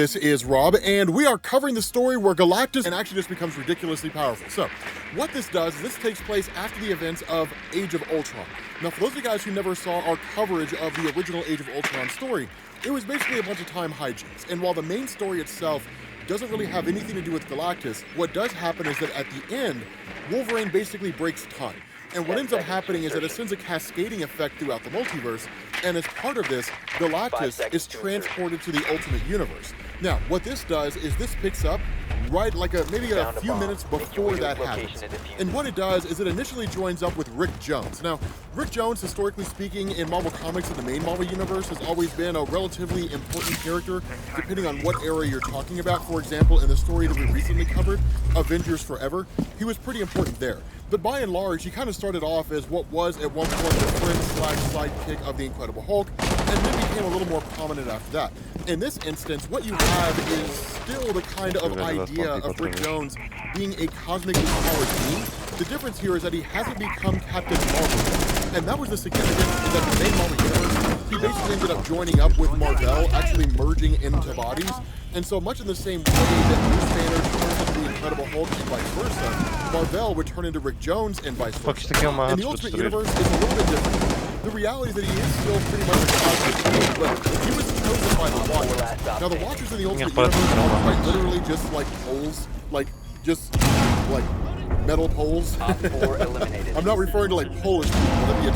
this is Rob, and we are covering the story where Galactus and actually just becomes ridiculously powerful. So, what this does is this takes place after the events of Age of Ultron. Now, for those of you guys who never saw our coverage of the original Age of Ultron story, it was basically a bunch of time hijinks. And while the main story itself doesn't really have anything to do with Galactus, what does happen is that at the end, Wolverine basically breaks time. And what ends up happening is that it sends a cascading effect throughout the multiverse, and as part of this, Galactus is transported to the Ultimate Universe. Now, what this does is this picks up right like maybe a few minutes before that happens. And what it does is it initially joins up with Rick Jones. Now, Rick Jones, historically speaking, in Marvel Comics and the main Marvel Universe, has always been a relatively important character, depending on what era you're talking about. For example, in the story that we recently covered, Avengers Forever, he was pretty important there. But by and large, he kind of started off as what was at one point the friend/sidekick of the Incredible Hulk, and then became a little more prominent after that. In this instance, what you have is still the kind of idea of Rick Jones being a cosmically powered being. The difference here is that he hasn't become Captain Marvel. And that was the significance that the main Marvel universe, he basically ended up joining up with Marvel, actually merging into bodies. And so much in the same way that Bruce Banner turned into the Incredible Hulk and vice versa, Marvel would turn into Rick Jones and vice versa. And the Ultimate Universe is a little bit different. The reality is that he is still pretty much a cosmic being, but he was chosen by the Watchers. Now the Watchers in the Ultimate Universe are quite literally just like poles, like metal poles. I'm not referring to like Polish people, that'd be a